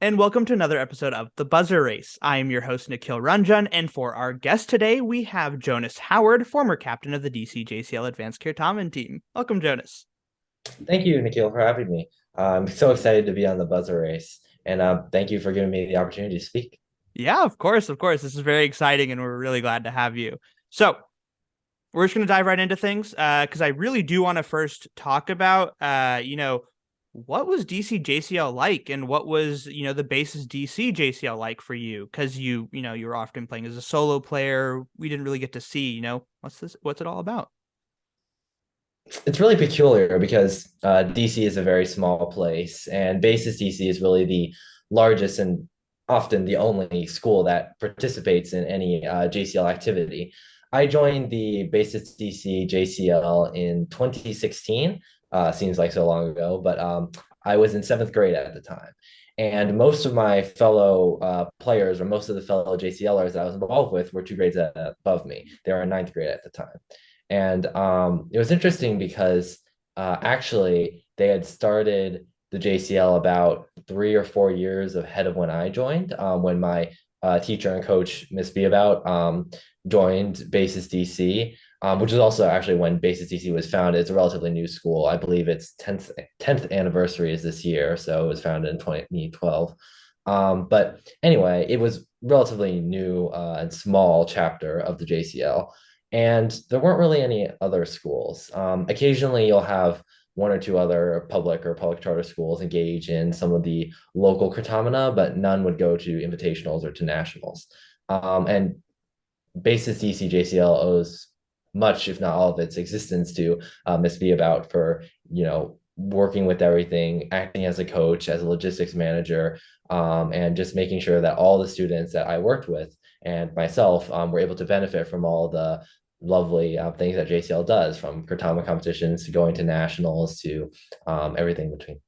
and welcome to another episode of The Buzzer Race. I am your host, Nikhil Ranjan, and for our guest today, we have Jonas Howard, former captain of the DCJCL Advanced Certamen team. Welcome, Jonas. Thank you, Nikhil, for having me. I'm so excited to be on the buzzer race, and thank you for giving me the opportunity to speak. Yeah, of course, of course. This is very exciting, and we're really glad to have you. So, we're just going to dive right into things because I really do want to first talk about, what was DCJCL like and what was, the basis DCJCL like for you? Because you were often playing as a solo player. We didn't really get to see, what's it all about? It's really peculiar because DC is a very small place, and Basis DC is really the largest and often the only school that participates in any JCL activity. I joined the Basis DC JCL in 2016. Seems like so long ago, but I was in seventh grade at the time. And most of my fellow players, or most of the fellow JCLers that I was involved with, were two grades above me. They were in ninth grade at the time. And it was interesting because actually they had started the JCL about 3 or 4 years ahead of when I joined, when my teacher and coach, Miss Beabout, joined Basis DC, which is also actually when Basis DC was founded. It's a relatively new school. I believe its 10th anniversary is this year. So it was founded in 2012. But anyway, it was relatively new and small chapter of the JCL. And there weren't really any other schools. Occasionally, you'll have one or two other public or public charter schools engage in some of the local kratamana, but none would go to invitationals or to nationals. And Basis DCJCL owes much, if not all of its existence to Miss B about for, working with everything, acting as a coach, as a logistics manager, and just making sure that all the students that I worked with and myself were able to benefit from all the lovely things that JCL does, from Kurtama competitions to going to nationals to everything between.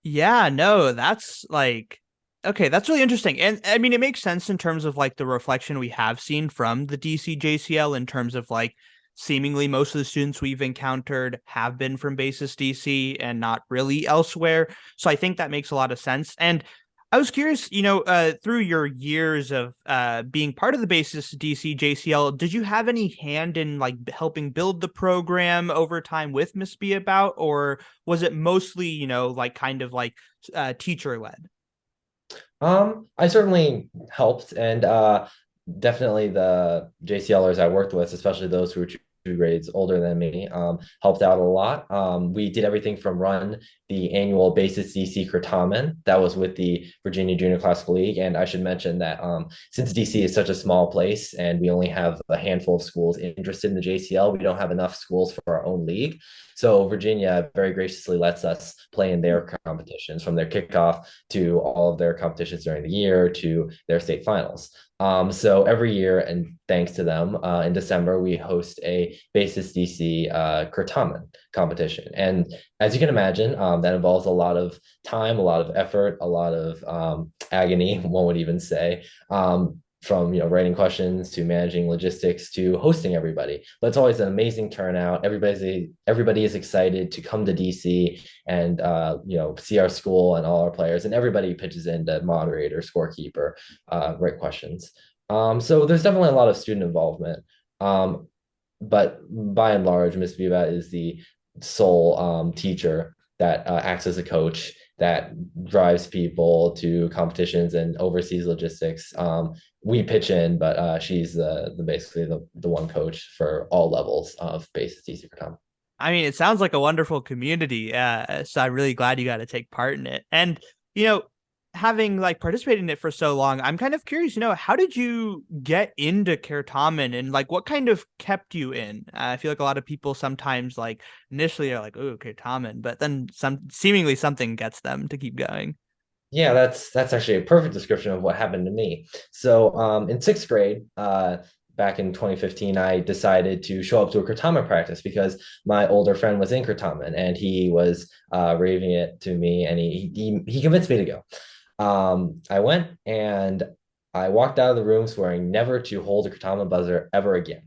Yeah, no, that's like okay, that's really interesting. And I mean it makes sense in terms of like the reflection we have seen from the DCJCL in terms of like seemingly most of the students we've encountered have been from Basis DC and not really elsewhere. So I think that makes a lot of sense. And I was curious, through your years of being part of the Basis DC JCL, did you have any hand in like helping build the program over time with Miss B about, or was it mostly, like kind of like teacher led? I certainly helped, and definitely the JCLers I worked with, especially those who were two grades older than me, helped out a lot. We did everything from run the annual Basis DC Certamen that was with the Virginia Junior Classical League. And I should mention that since DC is such a small place and we only have a handful of schools interested in the JCL, we don't have enough schools for our own league. So Virginia very graciously lets us play in their competitions, from their kickoff to all of their competitions during the year to their state finals. So every year, and thanks to them, in December, we host a Basis DC Certamen competition. And as you can imagine, that involves a lot of time, a lot of effort, a lot of agony, one would even say, from writing questions to managing logistics to hosting everybody. But it's always an amazing turnout. Everybody is excited to come to DC and see our school and all our players, and everybody pitches in to moderate or scorekeeper, write questions. So there's definitely a lot of student involvement. But by and large, Miss Viva is the sole teacher that acts as a coach, that drives people to competitions and oversees logistics. We pitch in, but she's the basically the one coach for all levels of Basis DC Kratom. I mean, it sounds like a wonderful community. So I'm really glad you got to take part in it. And, you know, having like participated in it for so long, I'm kind of curious, how did you get into Kertamen and like what kind of kept you in? I feel like a lot of people sometimes like initially are like, oh, Kertamen, but then seemingly something gets them to keep going. Yeah, that's actually a perfect description of what happened to me. So in sixth grade, back in 2015, I decided to show up to a Kurtama practice because my older friend was in Kurtama and he was raving it to me, and he convinced me to go. I went and I walked out of the room swearing never to hold a Kurtama buzzer ever again.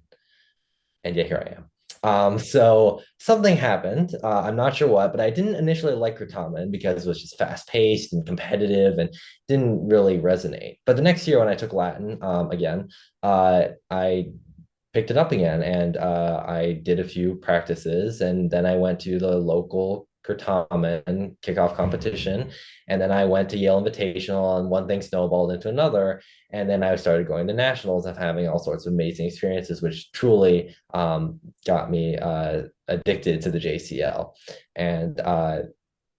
And yet here I am. So something happened. I'm not sure what, but I didn't initially like Kurtamen because it was just fast paced and competitive and didn't really resonate. But the next year when I took Latin again, I picked it up again and I did a few practices and then I went to the local Kurtamen kickoff competition and then I went to Yale Invitational and one thing snowballed into another and then I started going to nationals and having all sorts of amazing experiences which truly got me addicted to the JCL and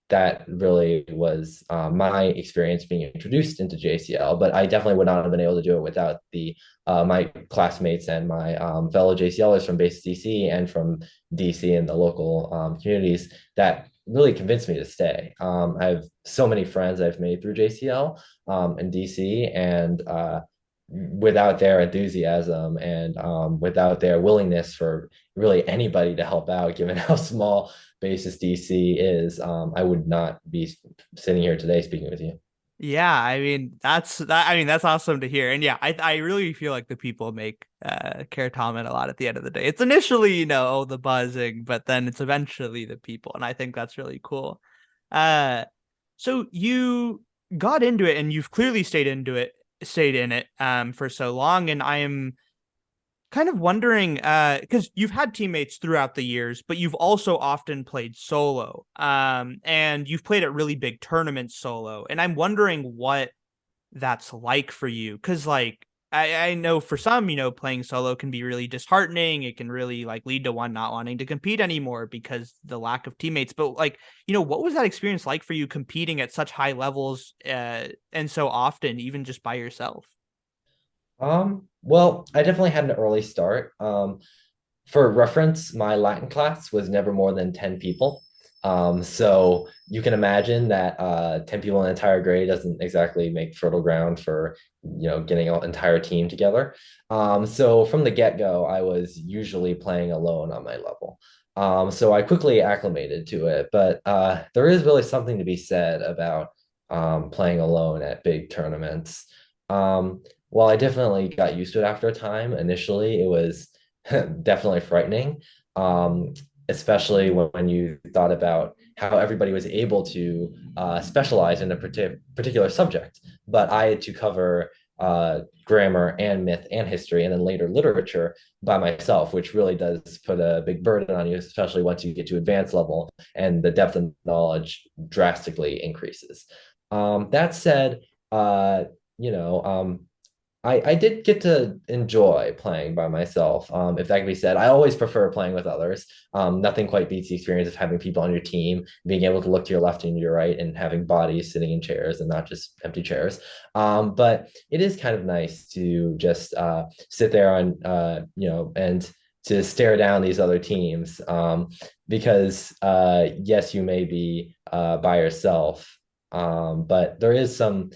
that really was my experience being introduced into JCL. But I definitely would not have been able to do it without the my classmates and my fellow JCLers from base DC and from DC and the local communities that really convinced me to stay. I have so many friends I've made through JCL and DC, and without their enthusiasm and without their willingness for really anybody to help out, given how small basis DC is, I would not be sitting here today speaking with you. Yeah, I mean that's awesome to hear. And yeah, I really feel like the people make Caratomen a lot at the end of the day. It's initially, the buzzing, but then it's eventually the people. And I think that's really cool. Uh so you got into it and you've clearly stayed in it for so long. And I am kind of wondering because you've had teammates throughout the years, but you've also often played solo, and you've played at really big tournaments solo, and I'm wondering what that's like for you because like I know for some, playing solo can be really disheartening. It can really like lead to one not wanting to compete anymore because the lack of teammates. But like, what was that experience like for you competing at such high levels and so often, even just by yourself? Well, I definitely had an early start. For reference, my Latin class was never more than 10 people. So you can imagine that 10 people in an entire grade doesn't exactly make fertile ground for, getting an entire team together. So from the get-go, I was usually playing alone on my level. So I quickly acclimated to it, but there is really something to be said about playing alone at big tournaments. Well, I definitely got used to it after a time. Initially, it was definitely frightening, especially when you thought about how everybody was able to specialize in a particular subject. But I had to cover grammar and myth and history, and then later literature by myself, which really does put a big burden on you, especially once you get to advanced level and the depth of knowledge drastically increases. That said, you know, I did get to enjoy playing by myself, if that can be said. I always prefer playing with others. Nothing quite beats the experience of having people on your team, being able to look to your left and your right, and having bodies sitting in chairs and not just empty chairs. But it is kind of nice to just sit there and to stare down these other teams because, yes, you may be by yourself, but there is some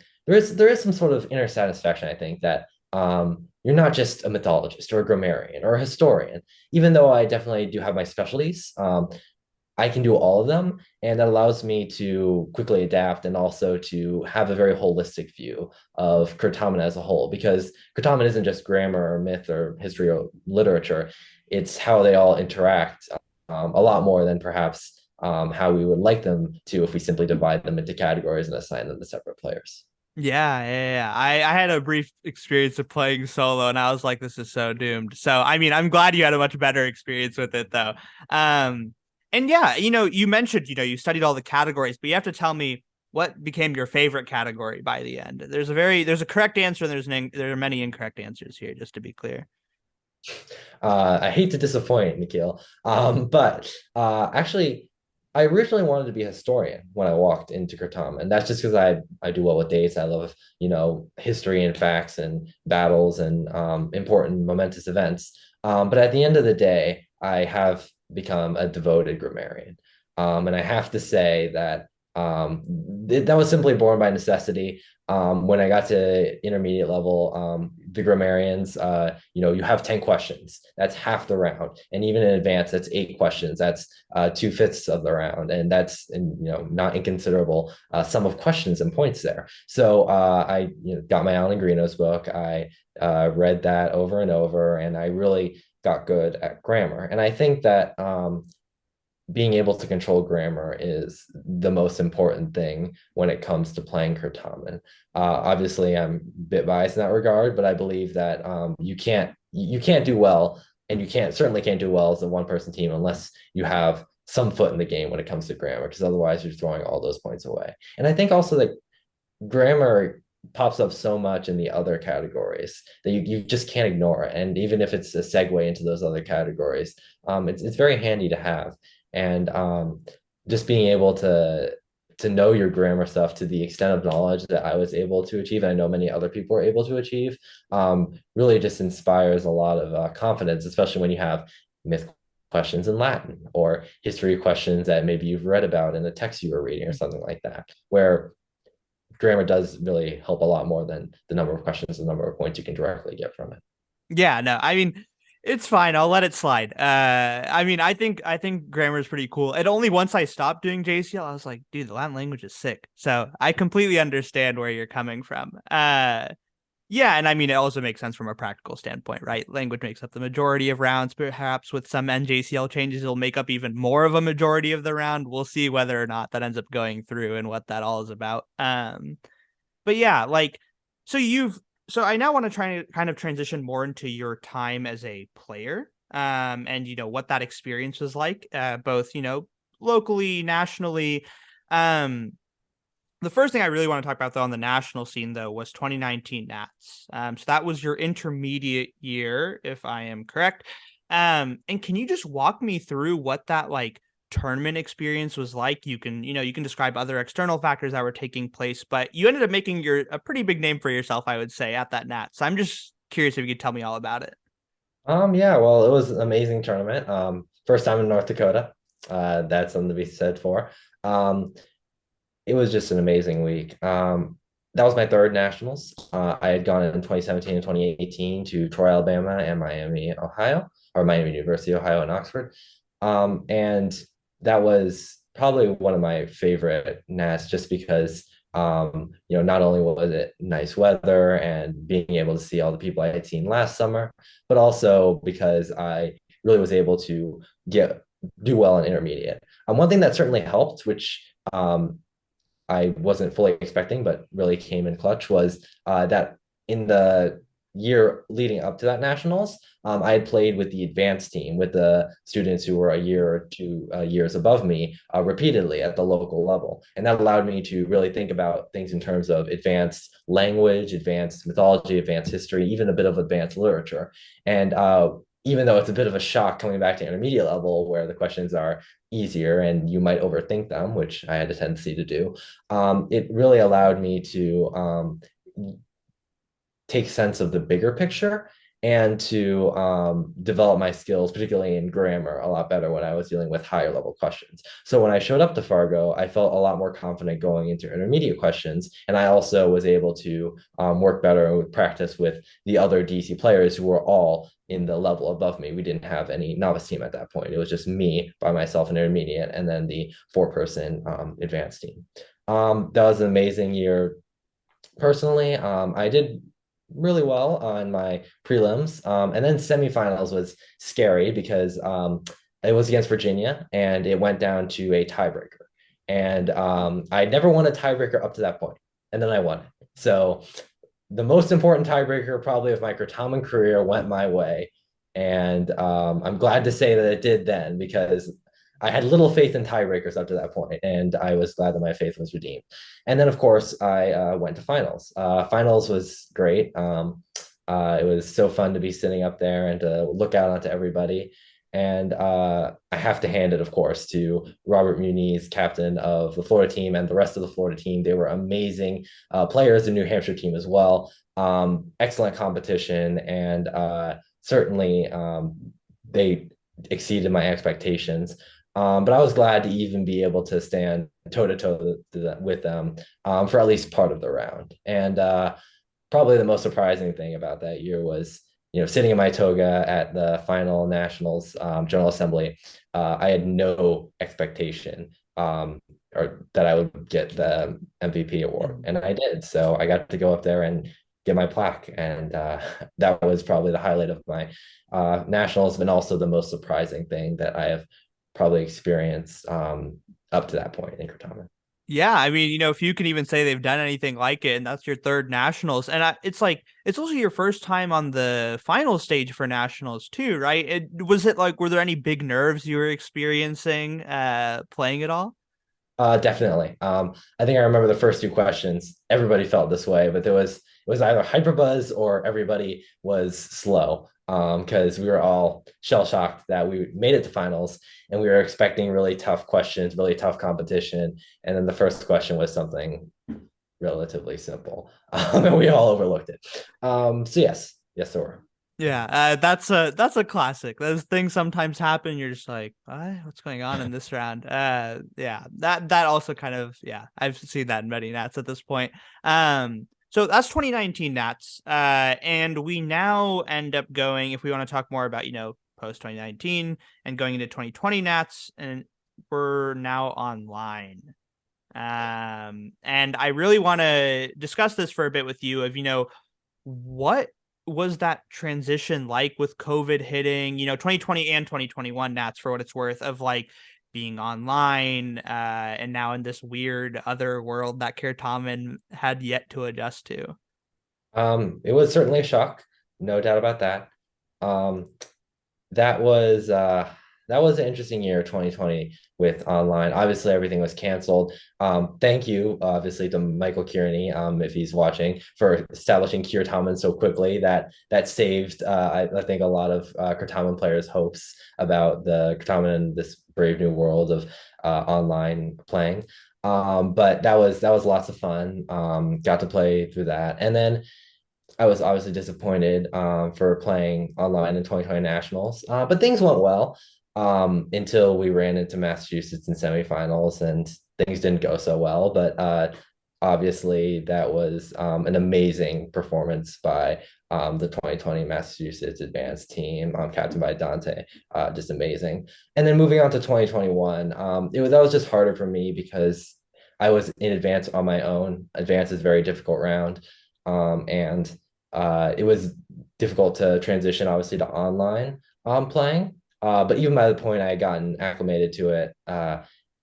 sort of inner satisfaction, I think, that you're not just a mythologist or a grammarian or a historian. Even though I definitely do have my specialties, I can do all of them, and that allows me to quickly adapt and also to have a very holistic view of Kurtamen as a whole. Because Kurtamen isn't just grammar or myth or history or literature; it's how they all interact a lot more than perhaps how we would like them to if we simply divide them into categories and assign them to separate players. Yeah. I had a brief experience of playing solo and I was like, this is so doomed. So, I mean, I'm glad you had a much better experience with it though. And yeah, you mentioned, you studied all the categories, but you have to tell me what became your favorite category by the end. There's a correct answer and there are many incorrect answers here, just to be clear. I hate to disappoint, Nikhil, but actually, I originally wanted to be a historian when I walked into Kratom, and that's just because I do well with dates. I love history and facts and battles and important momentous events. But at the end of the day, I have become a devoted grammarian, and I have to say that that was simply born by necessity. When I got to intermediate level, the grammarians, you have 10 questions. That's half the round. And even in advance, that's 8 questions. That's 2/5 of the round. And that's, not inconsiderable sum of questions and points there. So I got my Alan Greeno's book. I read that over and over, and I really got good at grammar. And I think that being able to control grammar is the most important thing when it comes to playing Kurtamen. Obviously, I'm a bit biased in that regard, but I believe that you can't do well, and you certainly can't do well as a one-person team unless you have some foot in the game when it comes to grammar, because otherwise you're throwing all those points away. And I think also that grammar pops up so much in the other categories that you just can't ignore it. And even if it's a segue into those other categories, it's very handy to have. And just being able to know your grammar stuff to the extent of knowledge that I was able to achieve, and I know many other people are able to achieve, really just inspires a lot of confidence, especially when you have myth questions in Latin or history questions that maybe you've read about in the text you were reading or something like that, where grammar does really help a lot more than the number of questions, the number of points you can directly get from it. Yeah, no, I mean, it's fine. I'll let it slide. I mean, I think grammar is pretty cool. And only once I stopped doing JCL, I was like, dude, the Latin language is sick. So I completely understand where you're coming from. Yeah, and I mean, it also makes sense from a practical standpoint, right? Language makes up the majority of rounds. Perhaps with some NJCL changes, it'll make up even more of a majority of the round. We'll see whether or not that ends up going through and what that all is about. But yeah, like, so you've so I now want to try to kind of transition more into your time as a player, and what that experience was like, both locally, nationally. Um, the first thing I really want to talk about though on the national scene though was 2019 Nats. So that was your intermediate year, if I am correct. And can you just walk me through what that like tournament experience was like? You can describe other external factors that were taking place, but you ended up making a pretty big name for yourself, I would say, at that Nats. So I'm just curious if you could tell me all about it. Yeah, well, it was an amazing tournament. First time in North Dakota. That's something to be said for. It was just an amazing week. That was my third nationals. I had gone in 2017 and 2018 to Troy, Alabama, and Miami, Ohio, or Miami University, Ohio, and Oxford. And that was probably one of my favorite Nats, just because not only was it nice weather and being able to see all the people I had seen last summer, but also because I really was able to do well in intermediate. One thing that certainly helped, which I wasn't fully expecting, but really came in clutch, was that in the year leading up to that nationals, I had played with the advanced team with the students who were a year or 2 years above me repeatedly at the local level. And that allowed me to really think about things in terms of advanced language, advanced mythology, advanced history, even a bit of advanced literature. And even though it's a bit of a shock coming back to intermediate level where the questions are easier and you might overthink them, which I had a tendency to do, it really allowed me to take sense of the bigger picture and to develop my skills, particularly in grammar, a lot better when I was dealing with higher level questions. So when I showed up to Fargo, I felt a lot more confident going into intermediate questions. And I also was able to work better with practice with the other DC players who were all in the level above me. We didn't have any novice team at that point. It was just me by myself in intermediate, and then the 4-person advanced team. That was an amazing year. Personally, I did really well on my prelims. And then semifinals was scary because it was against Virginia and it went down to a tiebreaker. And I never won a tiebreaker up to that point. And then I won it. So the most important tiebreaker probably of my Kurtamen career went my way. And I'm glad to say that it did then, because I had little faith in tiebreakers up to that point, and I was glad that my faith was redeemed. And then, of course, I went to finals. Finals was great. It was so fun to be sitting up there and to look out onto everybody. And I have to hand it, of course, to Robert Muniz, captain of the Florida team, and the rest of the Florida team. They were amazing players, the New Hampshire team as well. Excellent competition, and certainly they exceeded my expectations. But I was glad to even be able to stand toe to toe with them for at least part of the round. And probably the most surprising thing about that year was, sitting in my toga at the final nationals general assembly. I had no expectation or that I would get the MVP award, and I did. So I got to go up there and get my plaque, and that was probably the highlight of my nationals, and also the most surprising thing that I have probably experienced up to that point in Kurtama. Yeah, I mean, if you can even say they've done anything like it, and that's your third nationals, and it's like it's also your first time on the final stage for nationals too, right? Was it like, were there any big nerves you were experiencing playing it all? Definitely. I think I remember the first two questions. Everybody felt this way, but it was either hyperbuzz or everybody was slow. Because we were all shell shocked that we made it to finals, and we were expecting really tough questions, really tough competition, and then the first question was something relatively simple, and we all overlooked it. So yes, sir. Yeah, that's a classic. Those things sometimes happen. You're just like, what's going on in this round? Yeah, that also kind of, yeah, I've seen that in many Nats at this point. So that's 2019 Nats. And we now end up going, if we want to talk more about, post 2019 and going into 2020 Nats, and we're now online. And I really want to discuss this for a bit with you of, what was that transition like with COVID hitting, 2020 and 2021 Nats for what it's worth, of like being online and now in this weird other world that Kirtaman had yet to adjust to? It was certainly a shock, no doubt about that. Um, that was that was an interesting year, 2020, with online. Obviously, everything was canceled. Thank you, obviously, to Michael Kearney, if he's watching, for establishing Kirtaman so quickly. That saved, I think, a lot of Kirtaman players' hopes about the Kirtaman and this brave new world of online playing. But that was lots of fun. Got to play through that, and then I was obviously disappointed for playing online in 2020 nationals, but things went well until we ran into Massachusetts in semifinals, and things didn't go so well. But obviously, that was an amazing performance by the 2020 Massachusetts advanced team, captained by Dante. Just amazing. And then moving on to 2021, that was just harder for me because I was in advance on my own. Advance is a very difficult round. And it was difficult to transition, obviously, to online playing. But even by the point I had gotten acclimated to it,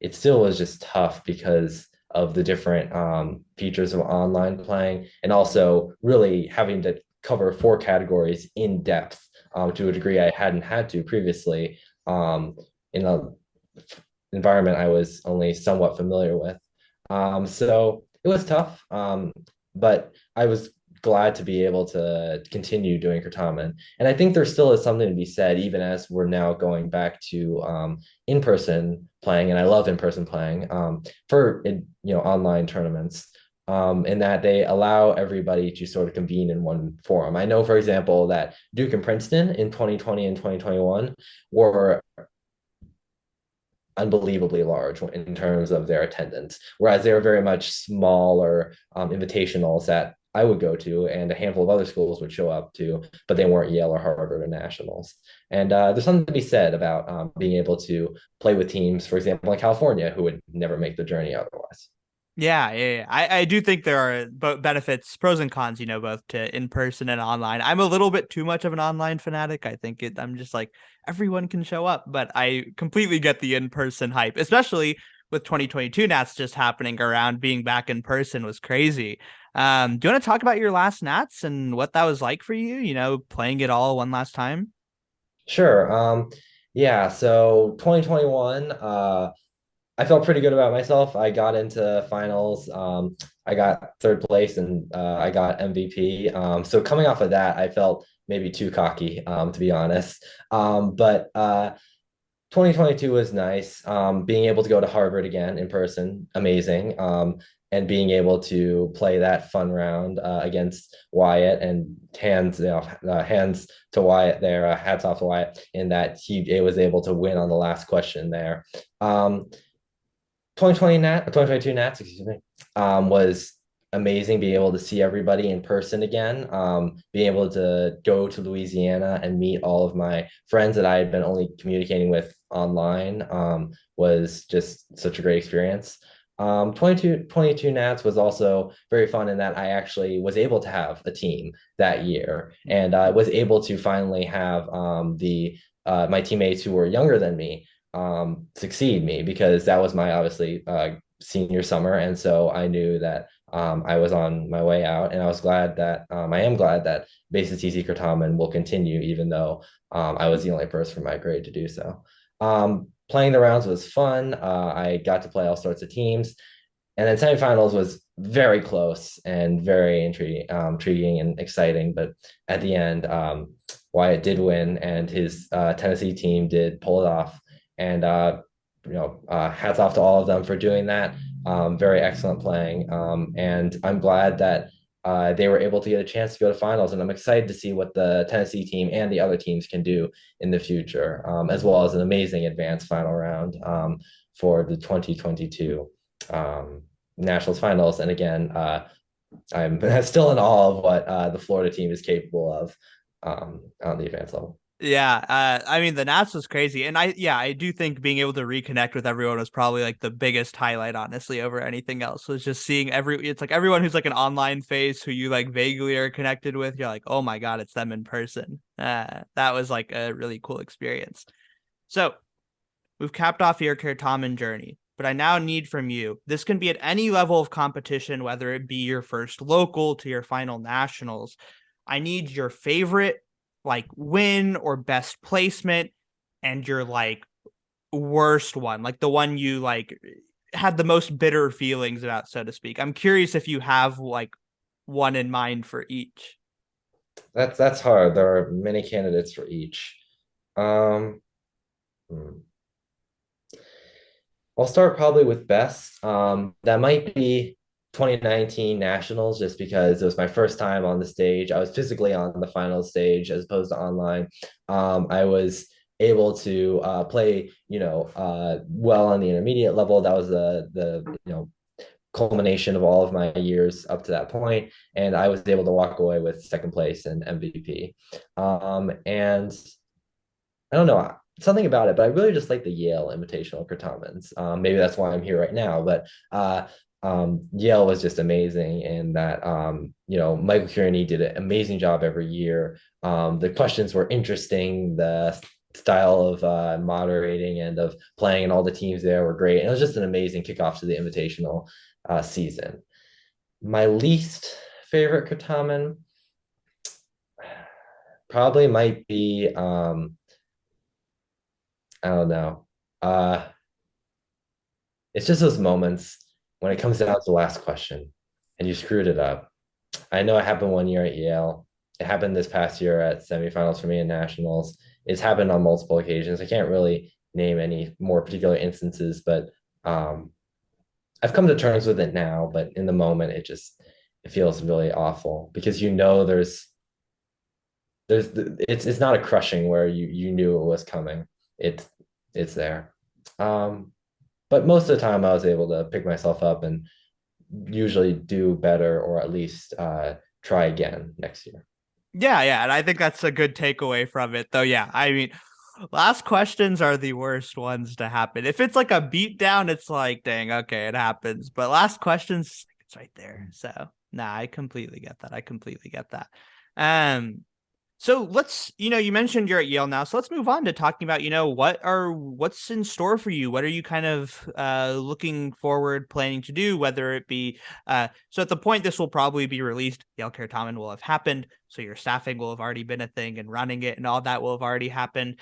it still was just tough because of the different features of online playing, and also really having to cover four categories in depth to a degree I hadn't had to previously in a environment I was only somewhat familiar with. So it was tough, but I was glad to be able to continue doing Kurtaman. And I think there still is something to be said, even as we're now going back to in-person playing, and I love in-person playing for online tournaments. In that they allow everybody to sort of convene in one forum. I know, for example, that Duke and Princeton in 2020 and 2021 were unbelievably large in terms of their attendance, whereas they were very much smaller invitationals that I would go to, and a handful of other schools would show up to, but they weren't Yale or Harvard or nationals. And there's something to be said about being able to play with teams, for example, in California, who would never make the journey otherwise. Yeah. I do think there are both benefits, pros and cons, both to in person and online. I'm a little bit too much of an online fanatic. I'm just like, everyone can show up, but I completely get the in person hype, especially with 2022 Nats just happening around. Being back in person was crazy. Do you want to talk about your last Nats and what that was like for you, playing it all one last time? Sure. Yeah, so 2021, I felt pretty good about myself. I got into finals. I got third place, and I got MVP. So coming off of that, I felt maybe too cocky, to be honest. But 2022 was nice. Being able to go to Harvard again in person, amazing. And being able to play that fun round against Wyatt, and hands to Wyatt there, hats off to Wyatt in that he was able to win on the last question there. 2022 Nats, excuse me, was amazing being able to see everybody in person again. Being able to go to Louisiana and meet all of my friends that I had been only communicating with online was just such a great experience. 22 Nats was also very fun in that I actually was able to have a team that year, and I was able to finally have the my teammates who were younger than me succeed me, because that was my obviously senior summer, and so I knew that I was on my way out, and I am glad that Basis TC Kurtaman will continue, even though I was the only person from my grade to do so. Playing the rounds was fun. I got to play all sorts of teams, and then semifinals was very close and very intriguing and exciting. But at the end, Wyatt did win, and his Tennessee team did pull it off. And hats off to all of them for doing that. Very excellent playing, and I'm glad that they were able to get a chance to go to finals. And I'm excited to see what the Tennessee team and the other teams can do in the future, as well as an amazing advanced final round for the 2022 Nationals finals. And again, I'm still in awe of what the Florida team is capable of on the advanced level. Yeah, I mean the Nats was crazy, and I do think being able to reconnect with everyone was probably like the biggest highlight, honestly, over anything else. Was just seeing it's like everyone who's like an online face who you like vaguely are connected with. You're like, oh my god, it's them in person. That was like a really cool experience. So we've capped off your Kurtaman journey, but I now need from you. This can be at any level of competition, whether it be your first local to your final nationals. I need your favorite like win or best placement and your like worst one, like the one you like had the most bitter feelings about, so to speak. I'm curious if you have like one in mind for each. That's hard. There are many candidates for each. Um, hmm. I'll start probably with best. That might be 2019 Nationals, just because it was my first time on the stage. I was physically on the final stage as opposed to online. I was able to play, well on the intermediate level. That was the culmination of all of my years up to that point, and I was able to walk away with second place and MVP. And I don't know something about it, but I really just like the Yale Invitational Kurtamans. Maybe that's why I'm here right now. But Yale was just amazing in that Michael Kearney did an amazing job every year. The questions were interesting. The style of moderating and of playing and all the teams there were great. And it was just an amazing kickoff to the Invitational season. My least favorite Kurtaman probably might be I don't know. It's just those moments when it comes down to the last question and you screwed it up. I know it happened one year at Yale. It happened this past year at semifinals for me in nationals. It's happened on multiple occasions. I can't really name any more particular instances, but I've come to terms with it now. But in the moment, it feels really awful, because it's not a crushing where you knew it was coming. It's there. But most of the time I was able to pick myself up and usually do better, or at least try again next year. Yeah, and I think that's a good takeaway from it, though. Yeah, I mean, last questions are the worst ones to happen. If it's like a beat down, it's like, dang, okay, it happens. But last questions, it's right there. So, nah, I completely get that. I completely get that. Um, So you mentioned you're at Yale now. So let's move on to talking about, what's in store for you? What are you kind of looking forward, planning to do, whether it be, so at the point this will probably be released, Yale Kurtaman will have happened. So your staffing will have already been a thing and running it and all that will have already happened.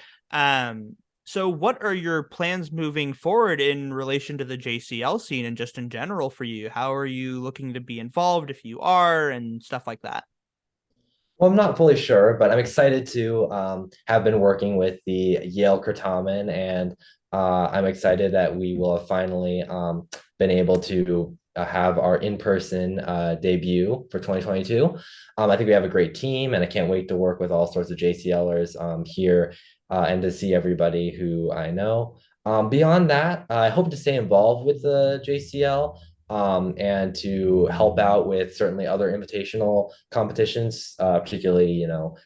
So what are your plans moving forward in relation to the JCL scene and just in general for you? How are you looking to be involved if you are and stuff like that? Well, I'm not fully sure, but I'm excited to have been working with the Yale Kurtaman, and I'm excited that we will have finally been able to have our in-person debut for 2022. I think we have a great team, and I can't wait to work with all sorts of JCLers here and to see everybody who I know. Beyond that, I hope to stay involved with the JCL. and to help out with certainly other invitational competitions, particularly,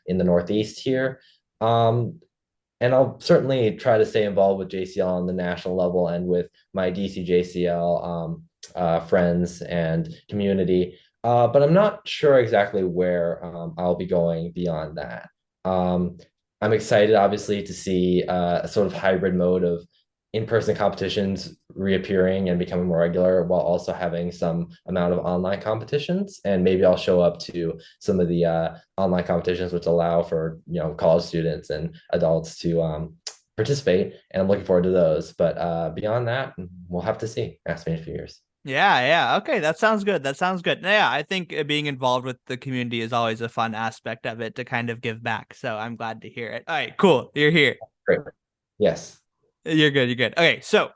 in the Northeast here. And I'll certainly try to stay involved with JCL on the national level and with my DCJCL friends and community. But I'm not sure exactly where I'll be going beyond that. Um, I'm excited, obviously, to see a sort of hybrid mode of in-person competitions reappearing and becoming more regular while also having some amount of online competitions. And maybe I'll show up to some of the online competitions which allow for college students and adults to participate. And I'm looking forward to those. But beyond that, we'll have to see. Ask me in a few years. Yeah. Okay, that sounds good. That sounds good. Yeah, I think being involved with the community is always a fun aspect of it to kind of give back. So I'm glad to hear it. All right, cool. You're here. Great. Yes. You're good. You're good. Okay, so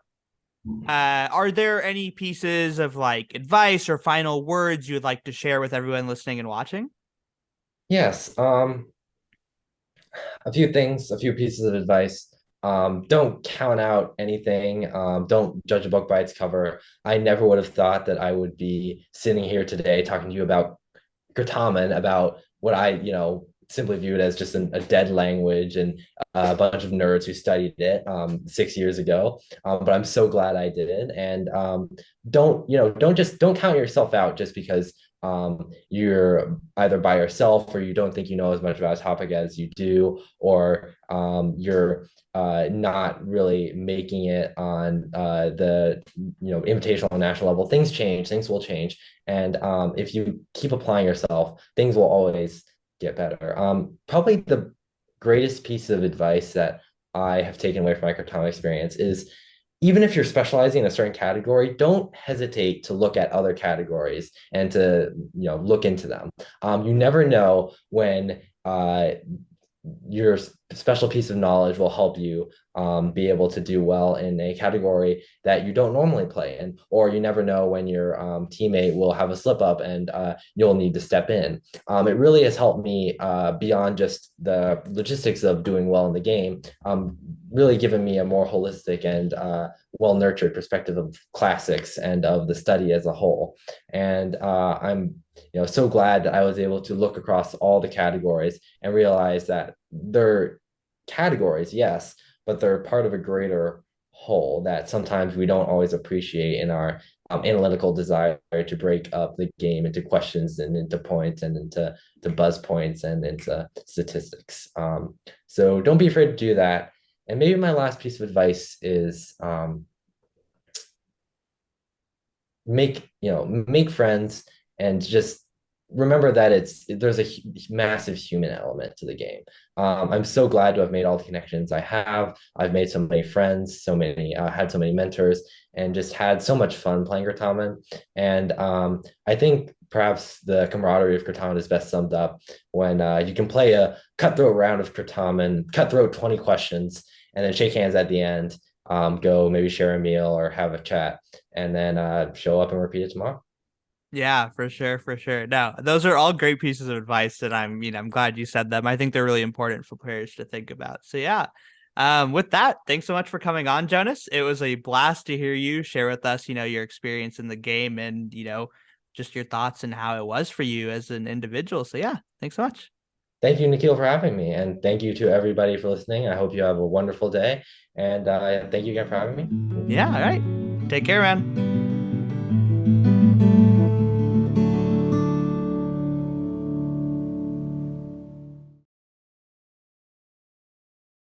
are there any pieces of like advice or final words you would like to share with everyone listening and watching? Yes. A few things, a few pieces of advice. Don't count out anything. Don't judge a book by its cover. I never would have thought that I would be sitting here today talking to you about Kurtaman, about what I, simply viewed as just a dead language and a bunch of nerds who studied it 6 years ago. But I'm so glad I did it. And don't count yourself out just because you're either by yourself or you don't think you know as much about a topic as you do, or you're not really making it on the invitational national level. Things change, things will change, and if you keep applying yourself, things will always get better. Probably the greatest piece of advice that I have taken away from my Kurtaman experience is, even if you're specializing in a certain category, don't hesitate to look at other categories and to look into them. You never know when your special piece of knowledge will help you be able to do well in a category that you don't normally play in, or you never know when your teammate will have a slip up and you'll need to step in. It really has helped me beyond just the logistics of doing well in the game, really given me a more holistic and well-nurtured perspective of classics and of the study as a whole. And I'm so glad that I was able to look across all the categories and realize that they're categories, yes, but they're part of a greater whole that sometimes we don't always appreciate in our analytical desire to break up the game into questions and into points and into buzz points and into statistics. So don't be afraid to do that. And maybe my last piece of advice is make friends and just remember that there's a massive human element to the game. I'm so glad to have made all the connections I have. I've made so many friends, had so many mentors, and just had so much fun playing Kurtaman. And I think perhaps the camaraderie of Kurtaman is best summed up when you can play a cutthroat round of Kurtaman, cutthroat 20 questions, and then shake hands at the end, go maybe share a meal or have a chat, and then show up and repeat it tomorrow. Yeah, for sure, for sure. No, those are all great pieces of advice that I'm glad you said them. I think they're really important for players to think about. So yeah. With that, thanks so much for coming on, Jonas. It was a blast to hear you share with us, your experience in the game and, just your thoughts and how it was for you as an individual. So yeah, thanks so much. Thank you, Nikhil, for having me. And thank you to everybody for listening. I hope you have a wonderful day. And thank you again for having me. Yeah, all right. Take care, man.